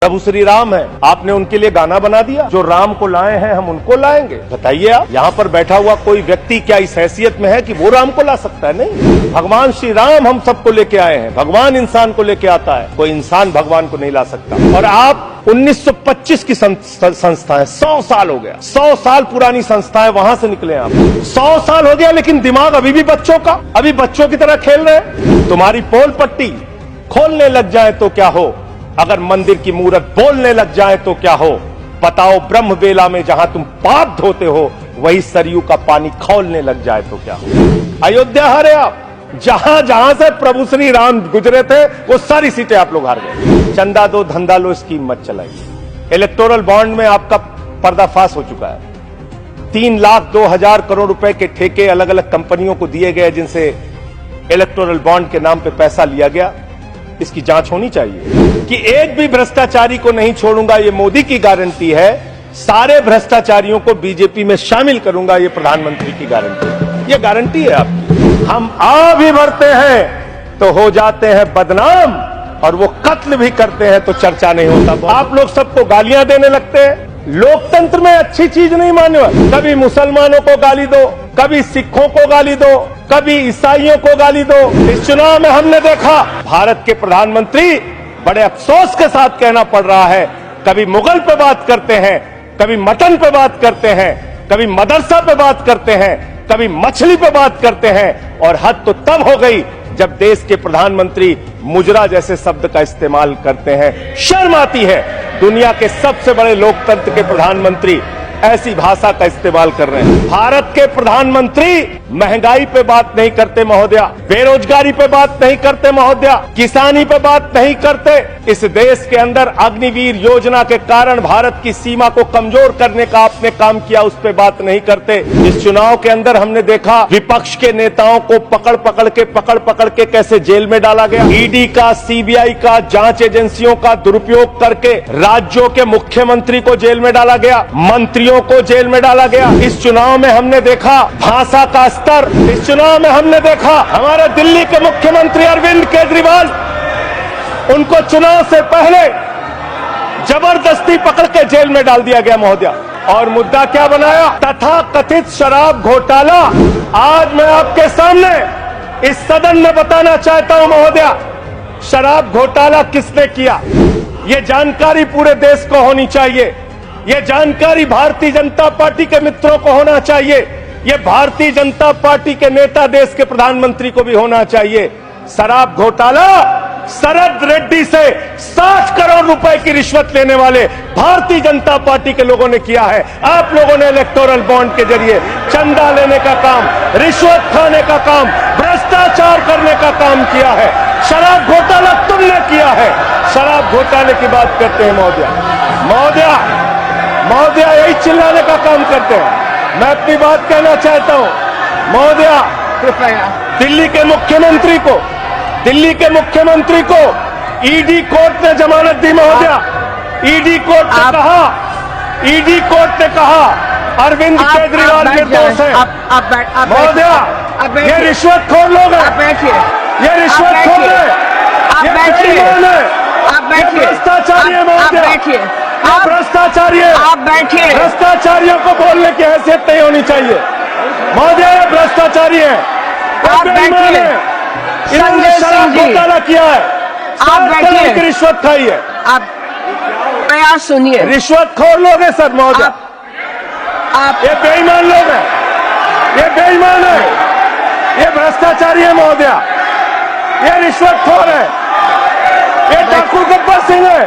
प्रभु श्री राम है, आपने उनके लिए गाना बना दिया। जो राम को लाए हैं हम उनको लाएंगे। बताइए आप, यहाँ पर बैठा हुआ कोई व्यक्ति क्या इस हैसियत में है कि वो राम को ला सकता है? नहीं, भगवान श्री राम हम सबको लेके आए हैं। भगवान इंसान को लेके आता है, कोई इंसान भगवान को नहीं ला सकता। और आप 1925 की संस्था है, 100 साल हो गया, 100 साल पुरानी संस्था है, वहां से निकले आप। 100 साल हो गया लेकिन दिमाग अभी भी बच्चों का, अभी बच्चों की तरह खेल रहे हैं। तुम्हारी पोल पट्टी खोलने लग जाए तो क्या हो, अगर मंदिर की मूरत बोलने लग जाए तो क्या हो। बताओ, ब्रह्म बेला में जहां तुम पाप धोते हो वही सरयू का पानी खौलने लग जाए तो क्या हो। अयोध्या हारे आप, जहां जहां से प्रभु श्री राम गुजरे थे वो सारी सीटें आप लोग हार गए। चंदा दो धंधा लो स्कीम मत चलाइए। इलेक्टोरल बॉन्ड में आपका पर्दाफाश हो चुका है। 3,02,000 करोड़ रुपए के ठेके अलग अलग कंपनियों को दिए गए, जिनसे इलेक्टोरल बॉन्ड के नाम पे पैसा लिया गया। इसकी जांच होनी चाहिए कि एक भी भ्रष्टाचारी को नहीं छोड़ूंगा, ये मोदी की गारंटी है। सारे भ्रष्टाचारियों को बीजेपी में शामिल करूंगा, ये प्रधानमंत्री की गारंटी है। ये गारंटी है आपकी। हम आ भी भरते हैं तो हो जाते हैं बदनाम, और वो कत्ल भी करते हैं तो चर्चा नहीं होता। आप लोग सबको गालियां देने लगते हैं। लोकतंत्र में अच्छी चीज नहीं मानो। कभी मुसलमानों को गाली दो, कभी सिखों को गाली दो, कभी ईसाइयों को गाली दो। इस चुनाव में हमने देखा भारत के प्रधानमंत्री बड़े अफसोस के साथ कहना पड़ रहा है, कभी मुगल पे बात करते हैं, कभी मटन पे बात करते हैं, कभी मदरसा पे बात करते हैं, कभी मछली पे बात करते हैं। और हद तो तब हो गई जब देश के प्रधानमंत्री मुजरा जैसे शब्द का इस्तेमाल करते हैं। शर्म आती है, दुनिया के सबसे बड़े लोकतंत्र के प्रधानमंत्री ऐसी भाषा का इस्तेमाल कर रहे हैं। भारत के प्रधानमंत्री महंगाई पे बात नहीं करते महोदया, बेरोजगारी पे बात नहीं करते महोदया, किसानी पे बात नहीं करते। इस देश के अंदर अग्निवीर योजना के कारण भारत की सीमा को कमजोर करने का आपने काम किया, उस पे बात नहीं करते। इस चुनाव के अंदर हमने देखा विपक्ष के नेताओं को पकड़ पकड़ के कैसे जेल में डाला गया। ईडी का, सीबीआई का, जांच एजेंसियों का दुरुपयोग करके राज्यों के मुख्यमंत्री को जेल में डाला गया, मंत्रियों को जेल में डाला गया। इस चुनाव में हमने देखा भाषा का स्तर। इस चुनाव में हमने देखा हमारे दिल्ली के मुख्यमंत्री अरविंद केजरीवाल, उनको चुनाव से पहले जबरदस्ती पकड़ के जेल में डाल दिया गया महोदया। और मुद्दा क्या बनाया? तथा कथित शराब घोटाला। आज मैं आपके सामने इस सदन में बताना चाहता हूं महोदया, शराब घोटाला किसने किया, ये जानकारी पूरे देश को होनी चाहिए। ये जानकारी भारतीय जनता पार्टी के मित्रों को होना चाहिए। ये भारतीय जनता पार्टी के नेता, देश के प्रधानमंत्री को भी होना चाहिए। शराब घोटाला शरद रेड्डी से 60 करोड़ रुपए की रिश्वत लेने वाले भारतीय जनता पार्टी के लोगों ने किया है। आप लोगों ने इलेक्टोरल बॉन्ड के जरिए चंदा लेने का काम, रिश्वत खाने का काम, भ्रष्टाचार करने का काम किया है। शराब घोटाला तुमने किया है। शराब घोटाले की बात करते हैं महोदया, यही चिल्लाने का काम करते हैं। मैं अपनी बात कहना चाहता हूं महोदया, दिल्ली के मुख्यमंत्री को ईडी कोर्ट ने जमानत दी महोदया। ईडी कोर्ट ने कहा अरविंद केजरीवाल निर्दोष है। महोदया, ये रिश्वतखोर लोग हैं, ये रिश्वतखोर है, ये बेईमान है, ये भ्रष्टाचारी है महोदया, भ्रष्टाचारी है। आप बैठिए। भ्रष्टाचारियों को बोलने की हैसियत नहीं होनी चाहिए महोदया। ये भ्रष्टाचारी है, आप बैठिए। इन्होंने शराब घोटाला किया है, आप बैठिए। की रिश्वत खाई है। आप प्रयास सुनिए। रिश्वतखोर लोग हैं सर महोदया, आप ये बेईमान लोग हैं, ये बेईमान है, ये भ्रष्टाचारी है महोदया, ये रिश्वतखोर है, ये डाकू गब्बर सिंह है,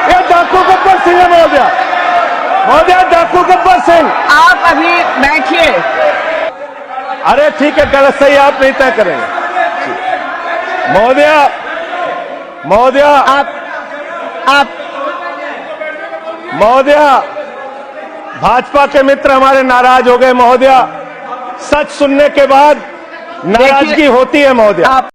ये डाकू गब्बर सिंह है महोदया, डाकू गब्बर सिंह। आप अभी बैठिए। अरे ठीक है, गलत सही आप नहीं तय करेंगे महोदया। भाजपा के मित्र हमारे नाराज हो गए महोदया। सच सुनने के बाद नाराजगी होती है महोदया।